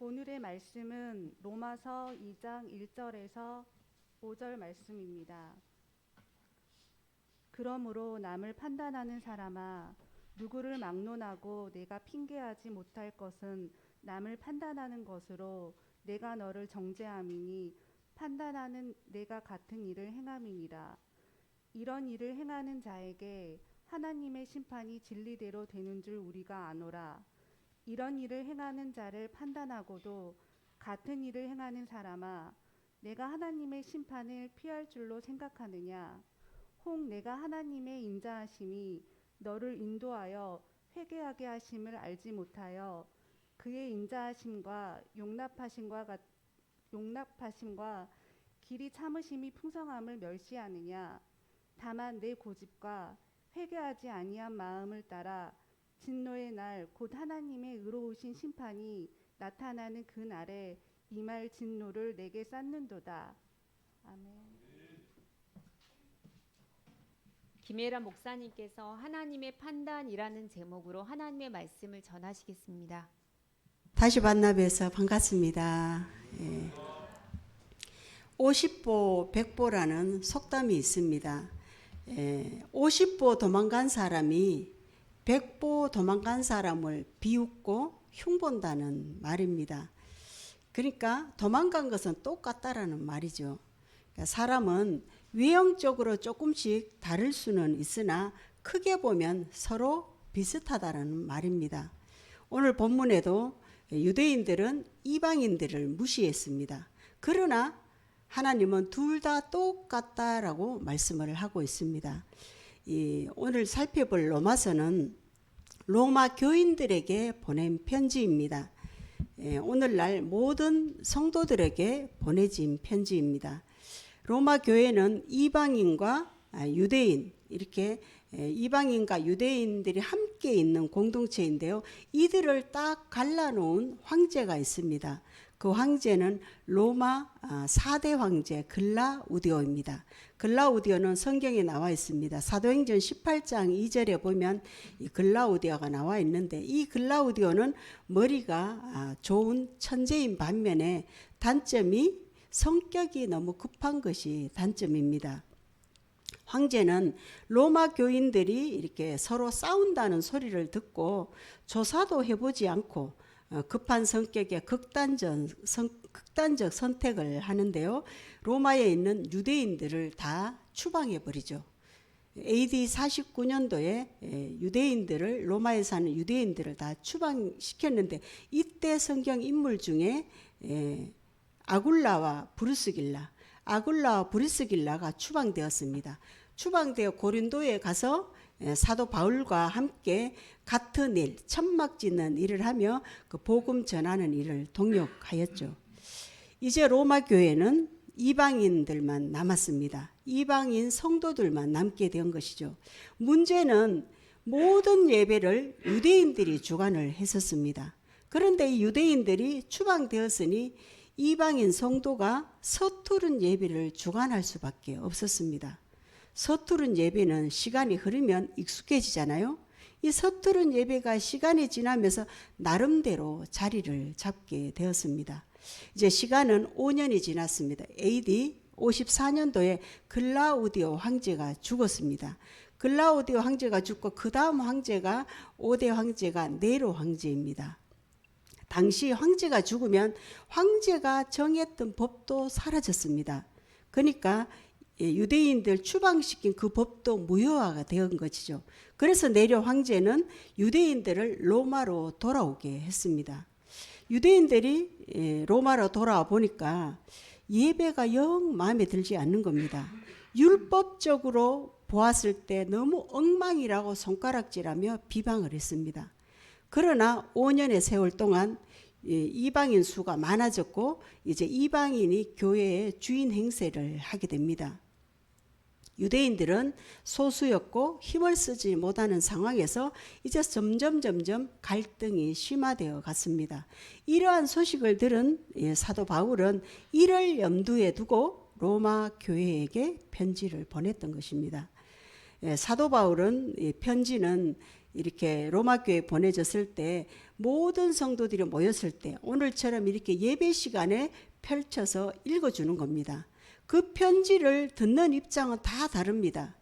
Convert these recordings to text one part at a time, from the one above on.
오늘의 말씀은 로마서 2장 1절에서 5절 말씀입니다. 그러므로 남을 판단하는 사람아, 누구를 막론하고 내가 핑계하지 못할 것은 남을 판단하는 것으로 내가 너를 정죄함이니 판단하는 내가 같은 일을 행함이니라. 이런 일을 행하는 자에게 하나님의 심판이 진리대로 되는 줄 우리가 아노라. 이런 일을 행하는 자를 판단하고도 같은 일을 행하는 사람아, 내가 하나님의 심판을 피할 줄로 생각하느냐? 혹 내가 하나님의 인자하심이 너를 인도하여 회개하게 하심을 알지 못하여 그의 인자하심과 용납하심과 길이 참으심이 풍성함을 멸시하느냐? 다만 내 고집과 회개하지 아니한 마음을 따라 진노의 날 곧 하나님의 의로우신 심판이 나타나는 그 날에 임할 진노를 내게 쌓는도다. 아멘. 김혜란 목사님께서 하나님의 판단이라는 제목으로 하나님의 말씀을 전하시겠습니다. 다시 만나뵈서 반갑습니다. 50보 100보라는 속담이 있습니다. 50보 도망간 사람이 100보 도망간 사람을 비웃고 흉본다는 말입니다. 그러니까 도망간 것은 똑같다라는 말이죠. 그러니까 사람은 외형적으로 조금씩 다를 수는 있으나 크게 보면 서로 비슷하다는 말입니다. 오늘 본문에도 유대인들은 이방인들을 무시했습니다. 그러나 하나님은 둘 다 똑같다라고 말씀을 하고 있습니다. 오늘 살펴볼 로마서는 로마 교인들에게 보낸 편지입니다. 오늘날 모든 성도들에게 보내진 편지입니다. 로마 교회는 이방인과 유대인, 이렇게 이방인과 유대인들이 함께 있는 공동체인데요. 이들을 딱 갈라놓은 황제가 있습니다. 그 황제는 로마 4대 황제 글라우디오입니다. 글라우디오는 성경에 나와 있습니다. 사도행전 18장 2절에 보면 이 글라우디오가 나와 있는데, 이 글라우디오는 머리가 좋은 천재인 반면에 단점이 성격이 너무 급한 것이 단점입니다. 황제는 로마 교인들이 이렇게 서로 싸운다는 소리를 듣고 조사도 해보지 않고 급한 성격의 극단적 선택을 하는데요. 로마에 있는 유대인들을 다 추방해버리죠. AD 49년도에 유대인들을, 로마에 사는 유대인들을 다 추방시켰는데, 이때 성경 인물 중에 아굴라와 브리스길라가 추방되었습니다. 추방되어 고린도에 가서 사도 바울과 함께 같은 일, 천막 짓는 일을 하며 그 복음 전하는 일을 동역하였죠. 이제 로마 교회는 이방인들만 남았습니다. 이방인 성도들만 남게 된 것이죠. 문제는 모든 예배를 유대인들이 주관을 했었습니다. 그런데 이 유대인들이 추방되었으니 이방인 성도가 서투른 예배를 주관할 수밖에 없었습니다. 서투른 예배는 시간이 흐르면 익숙해지잖아요. 이 서투른 예배가 시간이 지나면서 나름대로 자리를 잡게 되었습니다. 이제 시간은 5년이 지났습니다. AD 54년도에 글라우디오 황제가 죽었습니다. 글라우디오 황제가 죽고 그 다음 황제가 5대 황제가 네로 황제입니다. 당시 황제가 죽으면 황제가 정했던 법도 사라졌습니다. 그러니까 유대인들 추방시킨 그 법도 무효화가 된 것이죠. 그래서 네로 황제는 유대인들을 로마로 돌아오게 했습니다. 유대인들이 로마로 돌아와 보니까 예배가 영 마음에 들지 않는 겁니다. 율법적으로 보았을 때 너무 엉망이라고 손가락질하며 비방을 했습니다. 그러나 5년의 세월 동안 이방인 수가 많아졌고, 이제 이방인이 교회의 주인 행세를 하게 됩니다. 유대인들은 소수였고 힘을 쓰지 못하는 상황에서 이제 점점 갈등이 심화되어 갔습니다. 이러한 소식을 들은 사도 바울은 이를 염두에 두고 로마 교회에게 편지를 보냈던 것입니다. 사도 바울은 이 편지는 이렇게 로마 교회에 보내졌을 때 모든 성도들이 모였을 때 오늘처럼 이렇게 예배 시간에 펼쳐서 읽어주는 겁니다. 그 편지를 듣는 입장은 다 다릅니다.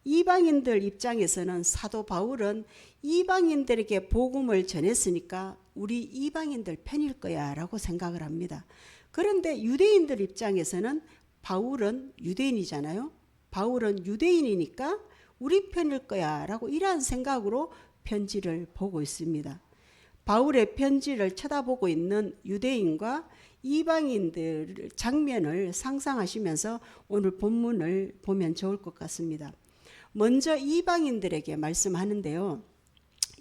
이방인들 입장에서는 사도 바울은 이방인들에게 복음을 전했으니까 우리 이방인들 편일 거야 라고 생각을 합니다. 그런데 유대인들 입장에서는 바울은 유대인이잖아요. 바울은 유대인이니까 우리 편일 거야 라고 이러한 생각으로 편지를 보고 있습니다. 바울의 편지를 쳐다보고 있는 유대인과 이방인들 장면을 상상하시면서 오늘 본문을 보면 좋을 것 같습니다. 먼저 이방인들에게 말씀하는데요.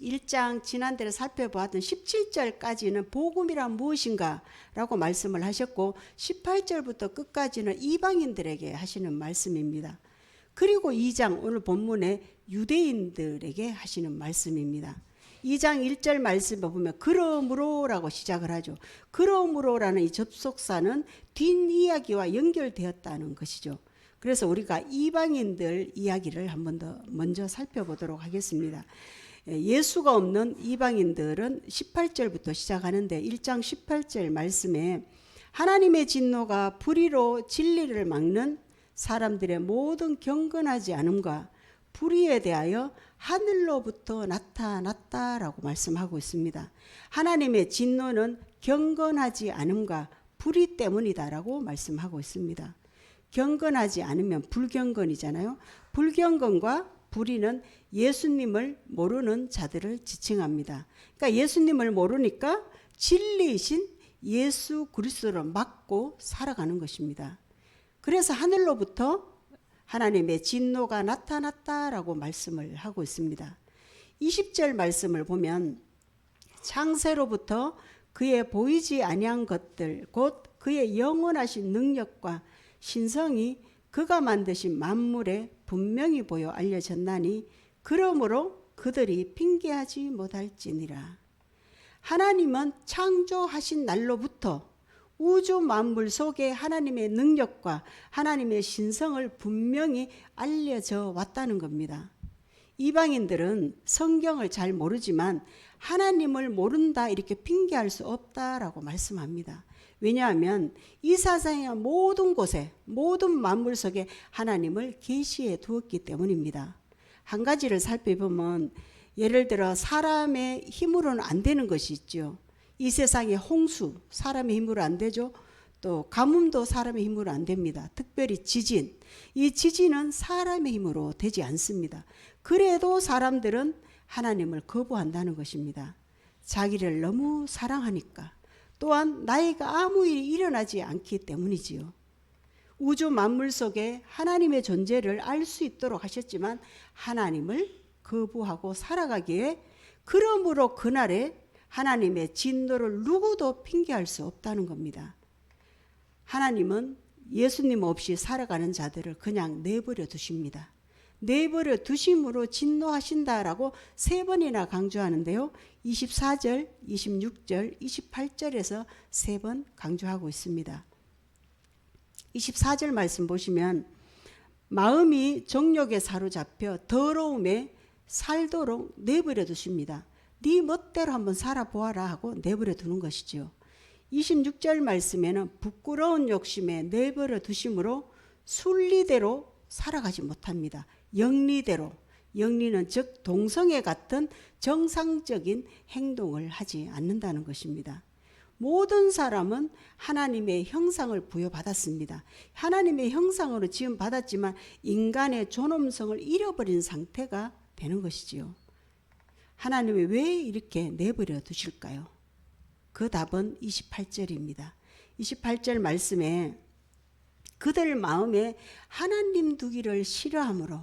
1장 지난달에 살펴보았던 17절까지는 복음이란 무엇인가 라고 말씀을 하셨고 18절부터 끝까지는 이방인들에게 하시는 말씀입니다. 그리고 2장 오늘 본문에 유대인들에게 하시는 말씀입니다. 2장 1절 말씀을 보면 그러므로 라고 시작을 하죠. 그러므로라는 이 접속사는 뒷이야기와 연결되었다는 것이죠. 그래서 우리가 이방인들 이야기를 한 번 더 먼저 살펴보도록 하겠습니다. 예수가 없는 이방인들은 18절부터 시작하는데 1장 18절 말씀에 하나님의 진노가 불의로 진리를 막는 사람들의 모든 경건하지 않음과 불의에 대하여 하늘로부터 나타났다라고 말씀하고 있습니다. 하나님의 진노는 경건하지 않음과 불의 때문이다라고 말씀하고 있습니다. 경건하지 않으면 불경건이잖아요. 불경건과 불의는 예수님을 모르는 자들을 지칭합니다. 그러니까 예수님을 모르니까 진리이신 예수 그리스도를 막고 살아가는 것입니다. 그래서 하늘로부터 하나님의 진노가 나타났다라고 말씀을 하고 있습니다. 20절 말씀을 보면 창세로부터 그의 보이지 아니한 것들 곧 그의 영원하신 능력과 신성이 그가 만드신 만물에 분명히 보여 알려졌나니 그러므로 그들이 핑계하지 못할지니라. 하나님은 창조하신 날로부터 우주 만물 속에 하나님의 능력과 하나님의 신성을 분명히 알려져 왔다는 겁니다. 이방인들은 성경을 잘 모르지만 하나님을 모른다 이렇게 핑계할 수 없다라고 말씀합니다. 왜냐하면 이 세상의 모든 곳에 모든 만물 속에 하나님을 계시해 두었기 때문입니다. 한 가지를 살펴보면 예를 들어 사람의 힘으로는 안 되는 것이 있죠. 이 세상의 홍수 사람의 힘으로 안 되죠. 또 가뭄도 사람의 힘으로 안 됩니다. 특별히 지진. 이 지진은 사람의 힘으로 되지 않습니다. 그래도 사람들은 하나님을 거부한다는 것입니다. 자기를 너무 사랑하니까. 또한 나이가 아무 일이 일어나지 않기 때문이지요. 우주 만물 속에 하나님의 존재를 알 수 있도록 하셨지만 하나님을 거부하고 살아가기에 그러므로 그날에 하나님의 진노를 누구도 핑계할 수 없다는 겁니다. 하나님은 예수님 없이 살아가는 자들을 그냥 내버려 두십니다. 내버려 두심으로 진노하신다라고 3번이나 강조하는데요. 24절, 26절, 28절에서 3번 강조하고 있습니다. 24절 말씀 보시면 마음이 정욕에 사로잡혀 더러움에 살도록 내버려 두십니다. 네 멋대로 한번 살아보아라 하고 내버려 두는 것이죠. 26절 말씀에는 부끄러운 욕심에 내버려 두심으로 순리대로 살아가지 못합니다. 영리대로, 영리는 즉 동성애 같은 정상적인 행동을 하지 않는다는 것입니다. 모든 사람은 하나님의 형상을 부여받았습니다. 하나님의 형상으로 지음받았지만 인간의 존엄성을 잃어버린 상태가 되는 것이지요. 하나님이 왜 이렇게 내버려 두실까요? 그 답은 28절입니다. 28절 말씀에 그들 마음에 하나님 두기를 싫어하므로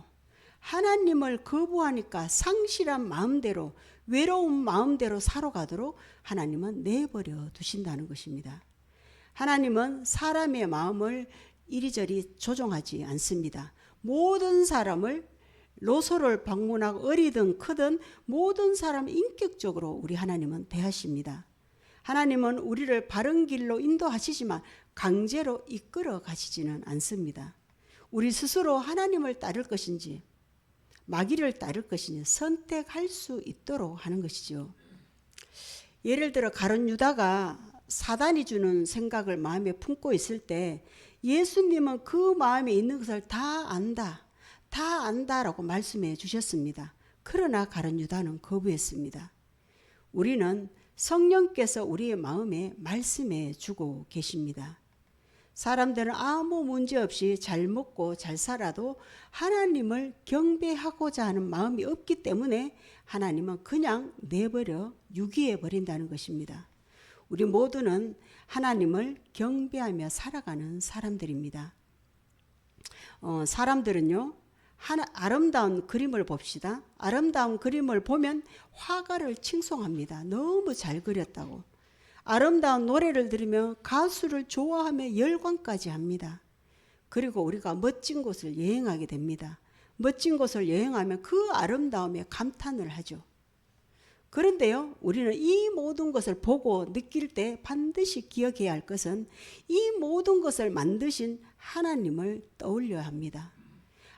하나님을 거부하니까 상실한 마음대로 외로운 마음대로 살아가도록 하나님은 내버려 두신다는 것입니다. 하나님은 사람의 마음을 이리저리 조종하지 않습니다. 모든 사람을 로소를 방문하고 어리든 크든 모든 사람을 인격적으로 우리 하나님은 대하십니다. 하나님은 우리를 바른 길로 인도하시지만 강제로 이끌어 가시지는 않습니다. 우리 스스로 하나님을 따를 것인지 마귀를 따를 것이냐 선택할 수 있도록 하는 것이죠. 예를 들어 가룟 유다가 사단이 주는 생각을 마음에 품고 있을 때 예수님은 그 마음에 있는 것을 다 안다라고 말씀해 주셨습니다. 그러나 가룟 유다는 거부했습니다. 우리는 성령께서 우리의 마음에 말씀해 주고 계십니다. 사람들은 아무 문제 없이 잘 먹고 잘 살아도 하나님을 경배하고자 하는 마음이 없기 때문에 하나님은 그냥 내버려 유기해 버린다는 것입니다. 우리 모두는 하나님을 경배하며 살아가는 사람들입니다. 사람들은요, 아름다운 그림을 봅시다. 아름다운 그림을 보면 화가를 칭송합니다. 너무 잘 그렸다고. 아름다운 노래를 들으며 가수를 좋아하며 열광까지 합니다. 그리고 우리가 멋진 곳을 여행하게 됩니다. 멋진 곳을 여행하면 그 아름다움에 감탄을 하죠. 그런데요, 우리는 이 모든 것을 보고 느낄 때 반드시 기억해야 할 것은 이 모든 것을 만드신 하나님을 떠올려야 합니다.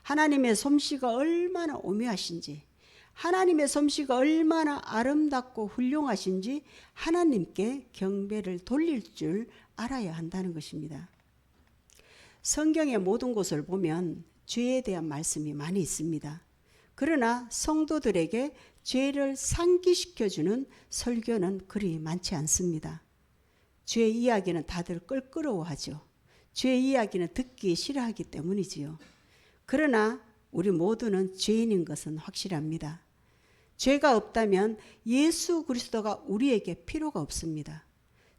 하나님의 솜씨가 얼마나 오묘하신지, 하나님의 솜씨가 얼마나 아름답고 훌륭하신지 하나님께 경배를 돌릴 줄 알아야 한다는 것입니다. 성경의 모든 곳을 보면 죄에 대한 말씀이 많이 있습니다. 그러나 성도들에게 죄를 상기시켜주는 설교는 그리 많지 않습니다. 죄 이야기는 다들 껄끄러워하죠. 죄 이야기는 듣기 싫어하기 때문이지요. 그러나 우리 모두는 죄인인 것은 확실합니다. 죄가 없다면 예수 그리스도가 우리에게 필요가 없습니다.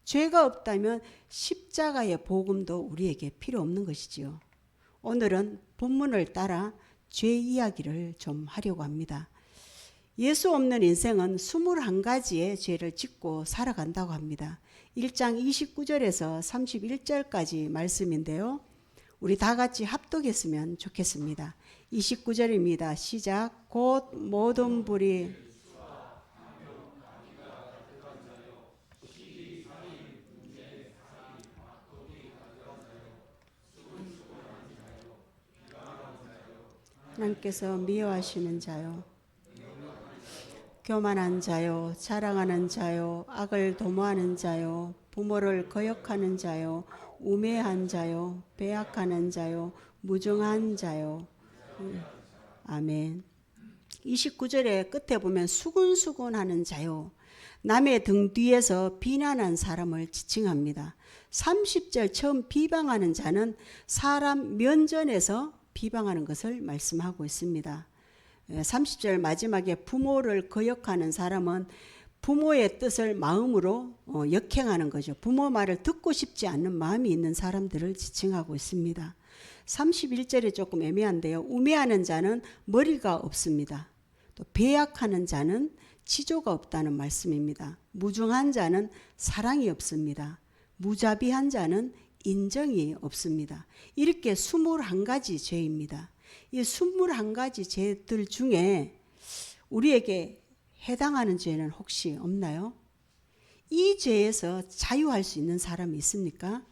죄가 없다면 십자가의 복음도 우리에게 필요 없는 것이지요. 오늘은 본문을 따라 죄 이야기를 좀 하려고 합니다. 예수 없는 인생은 21가지의 죄를 짓고 살아간다고 합니다. 1장 29절에서 31절까지 말씀인데요. 우리 다 같이 합독했으면 좋겠습니다. 29절입니다. 시작. 곧 모든 불이 하나님께서 미워하시는 자요, 교만한 자요, 자랑하는 자요, 악을 도모하는 자요, 부모를 거역하는 자요, 우매한 자요, 배약하는 자요, 무정한 자요. 아멘. 29절의 끝에 보면 수군수군하는 자요, 남의 등 뒤에서 비난한 사람을 지칭합니다. 30절 처음 비방하는 자는 사람 면전에서 비방하는 것을 말씀하고 있습니다. 30절 마지막에 부모를 거역하는 사람은 부모의 뜻을 마음으로 역행하는 거죠. 부모 말을 듣고 싶지 않는 마음이 있는 사람들을 지칭하고 있습니다. 31절이 조금 애매한데요. 우매하는 자는 머리가 없습니다. 또 배약하는 자는 지조가 없다는 말씀입니다. 무중한 자는 사랑이 없습니다. 무자비한 자는 인정이 없습니다. 이렇게 21가지 죄입니다. 이 21가지 죄들 중에 우리에게 해당하는 죄는 혹시 없나요? 이 죄에서 자유할 수 있는 사람이 있습니까?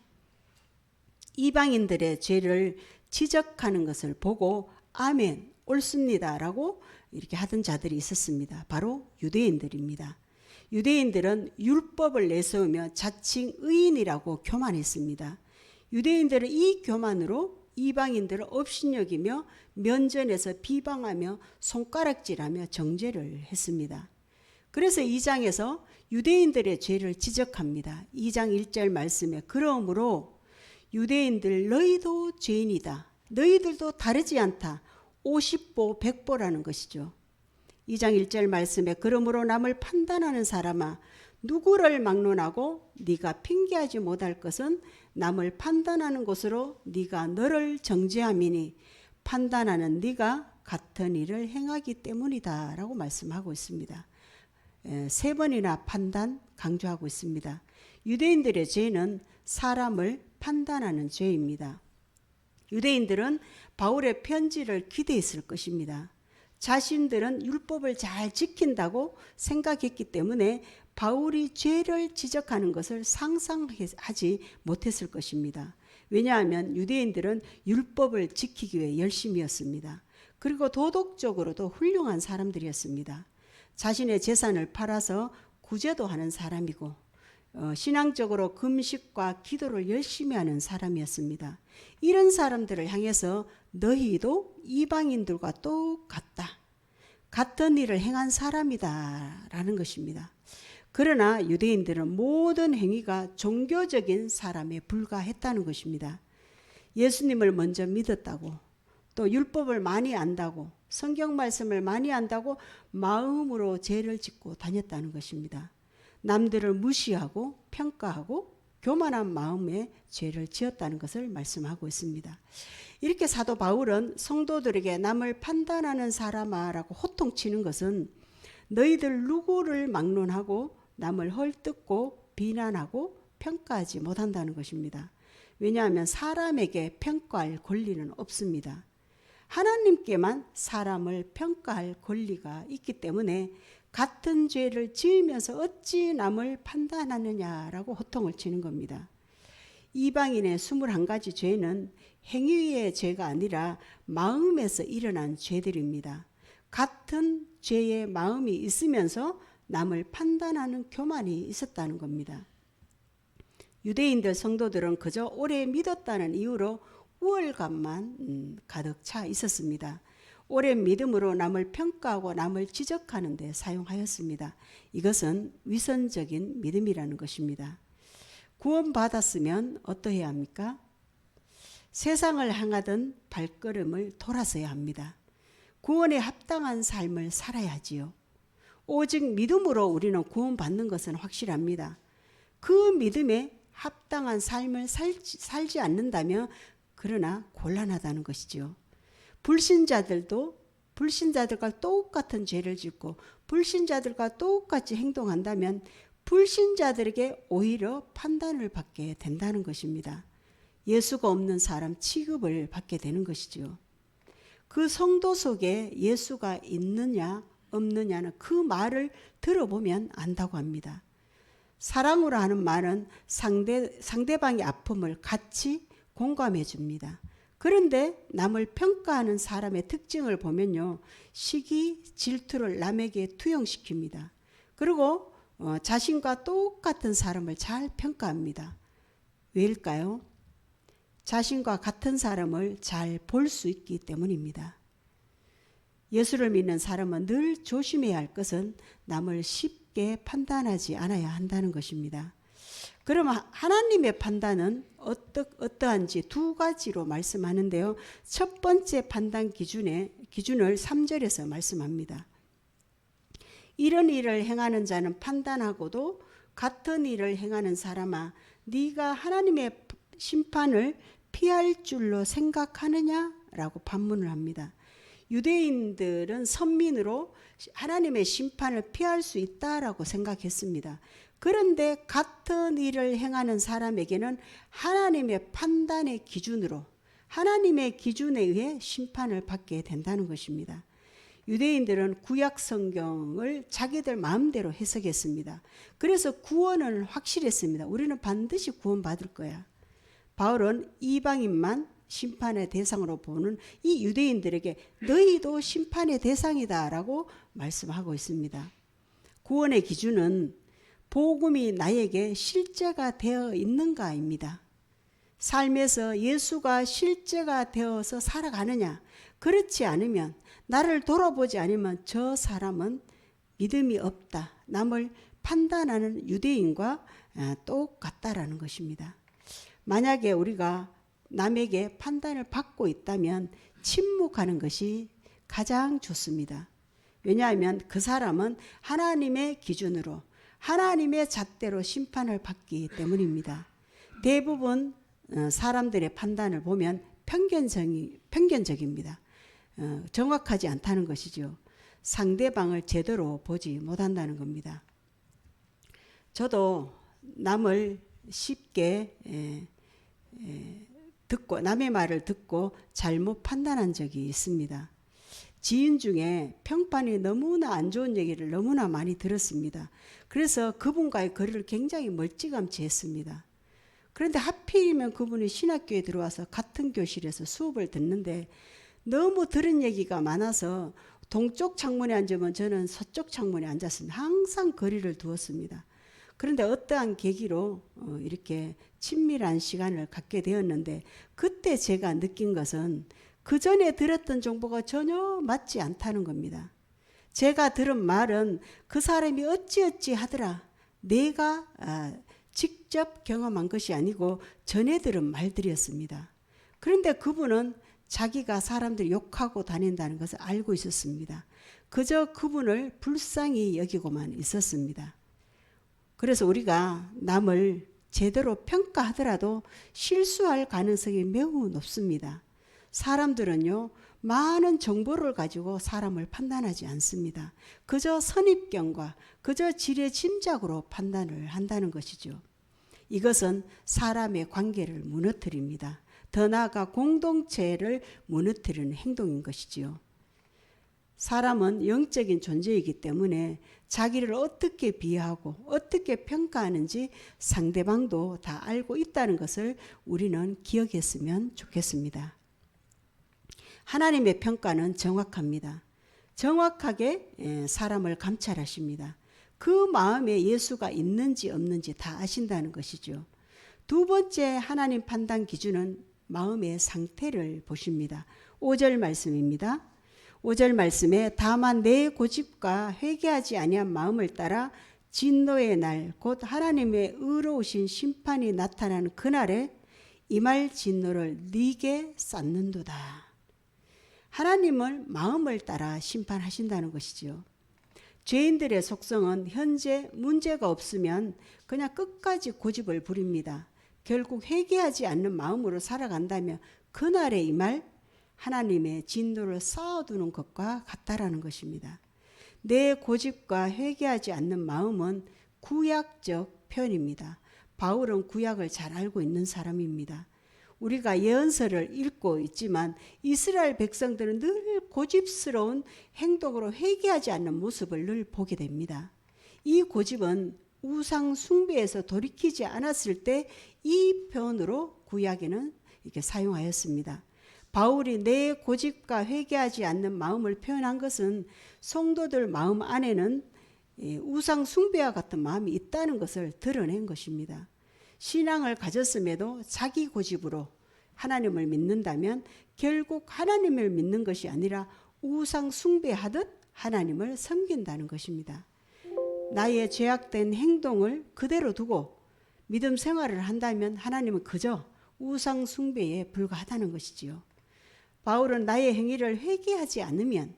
이방인들의 죄를 지적하는 것을 보고 아멘, 옳습니다 라고 이렇게 하던 자들이 있었습니다. 바로 유대인들입니다. 유대인들은 율법을 내세우며 자칭 의인이라고 교만했습니다. 유대인들은 이 교만으로 이방인들을 업신여기며 면전에서 비방하며 손가락질하며 정죄를 했습니다. 그래서 2장에서 유대인들의 죄를 지적합니다. 2장 1절 말씀에 그러므로 유대인들 너희도 죄인이다. 너희들도 다르지 않다. 50보 100보라는 것이죠. 2장 1절 말씀에 그러므로 남을 판단하는 사람아 누구를 막론하고 네가 핑계하지 못할 것은 남을 판단하는 것으로 네가 너를 정죄함이니 판단하는 네가 같은 일을 행하기 때문이다 라고 말씀하고 있습니다. 3번이나 판단 강조하고 있습니다. 유대인들의 죄는 사람을 판단하는 죄입니다. 유대인들은 바울의 편지를 기대했을 것입니다. 자신들은 율법을 잘 지킨다고 생각했기 때문에 바울이 죄를 지적하는 것을 상상하지 못했을 것입니다. 왜냐하면 유대인들은 율법을 지키기 위해 열심이었습니다. 그리고 도덕적으로도 훌륭한 사람들이었습니다. 자신의 재산을 팔아서 구제도 하는 사람이고 신앙적으로 금식과 기도를 열심히 하는 사람이었습니다. 이런 사람들을 향해서 너희도 이방인들과 똑같다. 같은 일을 행한 사람이다라는 것입니다. 그러나 유대인들은 모든 행위가 종교적인 사람에 불과했다는 것입니다. 예수님을 먼저 믿었다고, 또 율법을 많이 안다고, 성경 말씀을 많이 안다고 마음으로 죄를 짓고 다녔다는 것입니다. 남들을 무시하고 평가하고 교만한 마음에 죄를 지었다는 것을 말씀하고 있습니다. 이렇게 사도 바울은 성도들에게 남을 판단하는 사람아라고 호통치는 것은 너희들 누구를 막론하고 남을 헐뜯고 비난하고 평가하지 못한다는 것입니다. 왜냐하면 사람에게 평가할 권리는 없습니다. 하나님께만 사람을 평가할 권리가 있기 때문에 같은 죄를 지으면서 어찌 남을 판단하느냐라고 호통을 치는 겁니다. 이방인의 21가지 죄는 행위의 죄가 아니라 마음에서 일어난 죄들입니다. 같은 죄의 마음이 있으면서 남을 판단하는 교만이 있었다는 겁니다. 유대인들 성도들은 그저 오래 믿었다는 이유로 우월감만 가득 차 있었습니다. 오랜 믿음으로 남을 평가하고 남을 지적하는 데 사용하였습니다. 이것은 위선적인 믿음이라는 것입니다. 구원받았으면 어떠해야 합니까? 세상을 향하던 발걸음을 돌아서야 합니다. 구원에 합당한 삶을 살아야 하지요. 오직 믿음으로 우리는 구원받는 것은 확실합니다. 그 믿음에 합당한 삶을 살지 않는다면 그러나 곤란하다는 것이죠. 불신자들과 똑같은 죄를 짓고 불신자들과 똑같이 행동한다면 불신자들에게 오히려 판단을 받게 된다는 것입니다. 예수가 없는 사람 취급을 받게 되는 것이죠. 그 성도 속에 예수가 있느냐 없느냐는 그 말을 들어보면 안다고 합니다. 사랑으로 하는 말은 상대방의 아픔을 같이 공감해 줍니다. 그런데 남을 평가하는 사람의 특징을 보면요, 시기, 질투를 남에게 투영시킵니다. 그리고 자신과 똑같은 사람을 잘 평가합니다. 왜일까요? 자신과 같은 사람을 잘 볼 수 있기 때문입니다. 예수를 믿는 사람은 늘 조심해야 할 것은 남을 쉽게 판단하지 않아야 한다는 것입니다. 그러면 하나님의 판단은 어떠한지 두 가지로 말씀하는데요. 첫 번째 판단 기준을 3절에서 말씀합니다. 이런 일을 행하는 자는 판단하고도 같은 일을 행하는 사람아 네가 하나님의 심판을 피할 줄로 생각하느냐라고 반문을 합니다. 유대인들은 선민으로 하나님의 심판을 피할 수 있다라고 생각했습니다. 그런데 같은 일을 행하는 사람에게는 하나님의 판단의 기준으로 하나님의 기준에 의해 심판을 받게 된다는 것입니다. 유대인들은 구약 성경을 자기들 마음대로 해석했습니다. 그래서 구원은 확실했습니다. 우리는 반드시 구원받을 거야. 바울은 이방인만 심판의 대상으로 보는 이 유대인들에게 너희도 심판의 대상이다라고 말씀하고 있습니다. 구원의 기준은 복음이 나에게 실제가 되어 있는가입니다. 삶에서 예수가 실제가 되어서 살아가느냐, 그렇지 않으면 나를 돌아보지 않으면 저 사람은 믿음이 없다. 남을 판단하는 유대인과 똑같다라는 것입니다. 만약에 우리가 남에게 판단을 받고 있다면 침묵하는 것이 가장 좋습니다. 왜냐하면 그 사람은 하나님의 기준으로 하나님의 잣대로 심판을 받기 때문입니다. 대부분 사람들의 판단을 보면 편견적입니다. 정확하지 않다는 것이죠. 상대방을 제대로 보지 못한다는 겁니다. 저도 남을 쉽게 듣고 남의 말을 듣고 잘못 판단한 적이 있습니다. 지인 중에 평판이 너무나 안 좋은 얘기를 너무나 많이 들었습니다. 그래서 그분과의 거리를 굉장히 멀찌감치 했습니다. 그런데 하필이면 그분이 신학교에 들어와서 같은 교실에서 수업을 듣는데 너무 들은 얘기가 많아서 동쪽 창문에 앉으면 저는 서쪽 창문에 앉았습니다. 항상 거리를 두었습니다. 그런데 어떠한 계기로 이렇게 친밀한 시간을 갖게 되었는데, 그때 제가 느낀 것은 그 전에 들었던 정보가 전혀 맞지 않다는 겁니다. 제가 들은 말은 그 사람이 어찌어찌 하더라, 내가 직접 경험한 것이 아니고 전해 들은 말들이었습니다. 그런데 그분은 자기가 사람들이 욕하고 다닌다는 것을 알고 있었습니다. 그저 그분을 불쌍히 여기고만 있었습니다. 그래서 우리가 남을 제대로 평가하더라도 실수할 가능성이 매우 높습니다. 사람들은요, 많은 정보를 가지고 사람을 판단하지 않습니다. 그저 선입견과 그저 지레짐작으로 판단을 한다는 것이죠. 이것은 사람의 관계를 무너뜨립니다. 더 나아가 공동체를 무너뜨리는 행동인 것이지요. 사람은 영적인 존재이기 때문에 자기를 어떻게 비하하고 어떻게 평가하는지 상대방도 다 알고 있다는 것을 우리는 기억했으면 좋겠습니다. 하나님의 평가는 정확합니다. 정확하게 사람을 감찰하십니다. 그 마음에 예수가 있는지 없는지 다 아신다는 것이죠. 두 번째 하나님 판단 기준은 마음의 상태를 보십니다. 5절 말씀입니다. 5절 말씀에 다만 내 고집과 회개하지 아니한 마음을 따라 진노의 날 곧 하나님의 의로우신 심판이 나타나는 그날에 이 말 진노를 네게 쌓는도다. 하나님을 마음을 따라 심판하신다는 것이지요. 죄인들의 속성은 현재 문제가 없으면 그냥 끝까지 고집을 부립니다. 결국 회개하지 않는 마음으로 살아간다면 그날에 이 말 하나님의 진노를 쌓아두는 것과 같다라는 것입니다. 내 고집과 회개하지 않는 마음은 구약적 표현입니다. 바울은 구약을 잘 알고 있는 사람입니다. 우리가 예언서를 읽고 있지만 이스라엘 백성들은 늘 고집스러운 행동으로 회개하지 않는 모습을 늘 보게 됩니다. 이 고집은 우상 숭배에서 돌이키지 않았을 때 이 표현으로 구약에는 이렇게 사용하였습니다. 바울이 내 고집과 회개하지 않는 마음을 표현한 것은 성도들 마음 안에는 우상 숭배와 같은 마음이 있다는 것을 드러낸 것입니다. 신앙을 가졌음에도 자기 고집으로 하나님을 믿는다면 결국 하나님을 믿는 것이 아니라 우상 숭배하듯 하나님을 섬긴다는 것입니다. 나의 죄악된 행동을 그대로 두고 믿음 생활을 한다면 하나님은 그저 우상 숭배에 불과하다는 것이지요. 바울은 나의 행위를 회개하지 않으면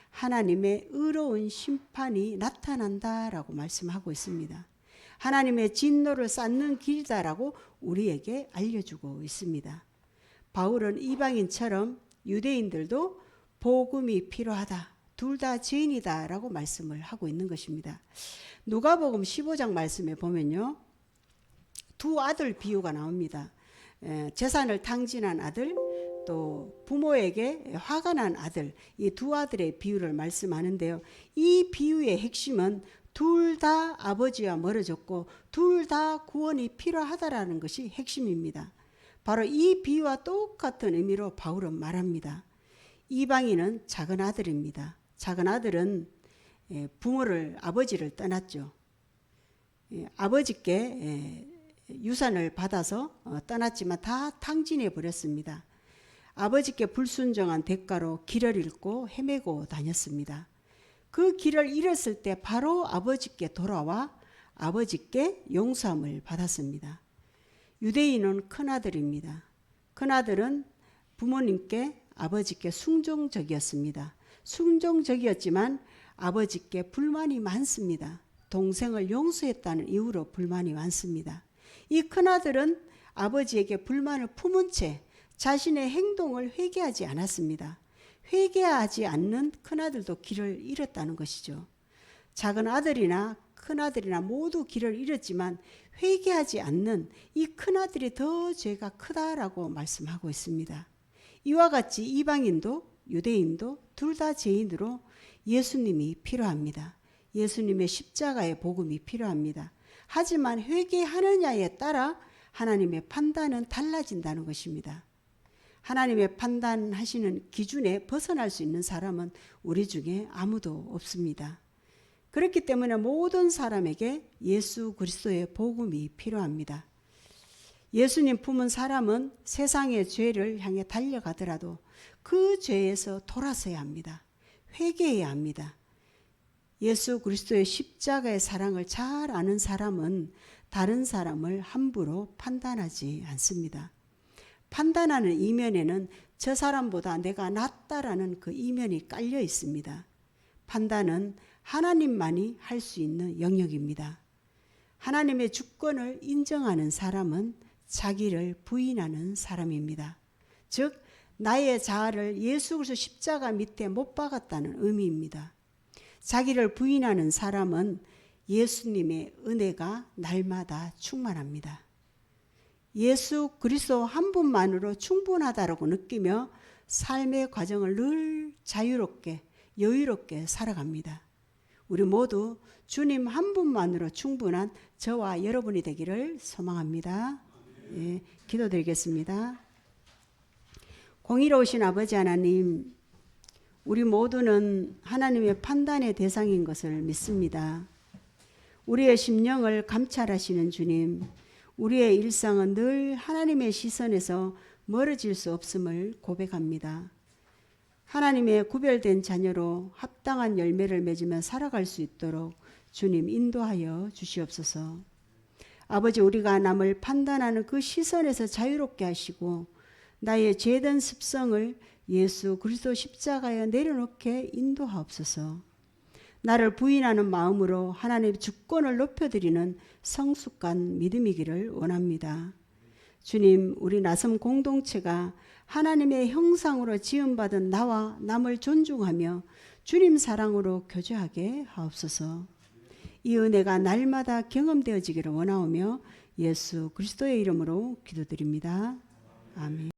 하나님의 의로운 심판이 나타난다라고 말씀하고 있습니다. 하나님의 진노를 쌓는 길이다라고 우리에게 알려주고 있습니다. 바울은 이방인처럼 유대인들도 복음이 필요하다, 둘 다 죄인이다 라고 말씀을 하고 있는 것입니다. 누가복음 15장 말씀에 보면요, 두 아들 비유가 나옵니다. 재산을 탕진한 아들, 또 부모에게 화가 난 아들, 이 두 아들의 비유를 말씀하는데요. 이 비유의 핵심은 둘 다 아버지와 멀어졌고 둘 다 구원이 필요하다라는 것이 핵심입니다. 바로 이 비유와 똑같은 의미로 바울은 말합니다. 이방인은 작은 아들입니다. 작은 아들은 아버지를 떠났죠. 아버지께 유산을 받아서 떠났지만 다 탕진해 버렸습니다. 아버지께 불순종한 대가로 길을 잃고 헤매고 다녔습니다. 그 길을 잃었을 때 바로 아버지께 돌아와 아버지께 용서함을 받았습니다. 유대인은 큰아들입니다. 큰아들은 부모님께 아버지께 순종적이었습니다. 순종적이었지만 아버지께 불만이 많습니다. 동생을 용서했다는 이유로 불만이 많습니다. 이 큰아들은 아버지에게 불만을 품은 채 자신의 행동을 회개하지 않았습니다. 회개하지 않는 큰아들도 길을 잃었다는 것이죠. 작은 아들이나 큰아들이나 모두 길을 잃었지만 회개하지 않는 이 큰아들이 더 죄가 크다라고 말씀하고 있습니다. 이와 같이 이방인도 유대인도 둘 다 죄인으로 예수님이 필요합니다. 예수님의 십자가의 복음이 필요합니다. 하지만 회개하느냐에 따라 하나님의 판단은 달라진다는 것입니다. 하나님의 판단하시는 기준에 벗어날 수 있는 사람은 우리 중에 아무도 없습니다. 그렇기 때문에 모든 사람에게 예수 그리스도의 복음이 필요합니다. 예수님 품은 사람은 세상의 죄를 향해 달려가더라도 그 죄에서 돌아서야 합니다. 회개해야 합니다. 예수 그리스도의 십자가의 사랑을 잘 아는 사람은 다른 사람을 함부로 판단하지 않습니다. 판단하는 이면에는 저 사람보다 내가 낫다라는 그 이면이 깔려 있습니다. 판단은 하나님만이 할 수 있는 영역입니다. 하나님의 주권을 인정하는 사람은 자기를 부인하는 사람입니다. 즉 나의 자아를 예수 그리스도 십자가 밑에 못 박았다는 의미입니다. 자기를 부인하는 사람은 예수님의 은혜가 날마다 충만합니다. 예수 그리스도 한 분만으로 충분하다고 느끼며 삶의 과정을 늘 자유롭게 여유롭게 살아갑니다. 우리 모두 주님 한 분만으로 충분한 저와 여러분이 되기를 소망합니다. 예, 기도드리겠습니다. 공의로우신 아버지 하나님, 우리 모두는 하나님의 판단의 대상인 것을 믿습니다. 우리의 심령을 감찰하시는 주님, 우리의 일상은 늘 하나님의 시선에서 멀어질 수 없음을 고백합니다. 하나님의 구별된 자녀로 합당한 열매를 맺으며 살아갈 수 있도록 주님 인도하여 주시옵소서. 아버지, 우리가 남을 판단하는 그 시선에서 자유롭게 하시고 나의 죄된 습성을 예수 그리스도 십자가에 내려놓게 인도하옵소서. 나를 부인하는 마음으로 하나님의 주권을 높여드리는 성숙한 믿음이기를 원합니다. 주님, 우리 나섬 공동체가 하나님의 형상으로 지음받은 나와 남을 존중하며 주님 사랑으로 교제하게 하옵소서. 이 은혜가 날마다 경험되어지기를 원하오며 예수 그리스도의 이름으로 기도드립니다. 아멘.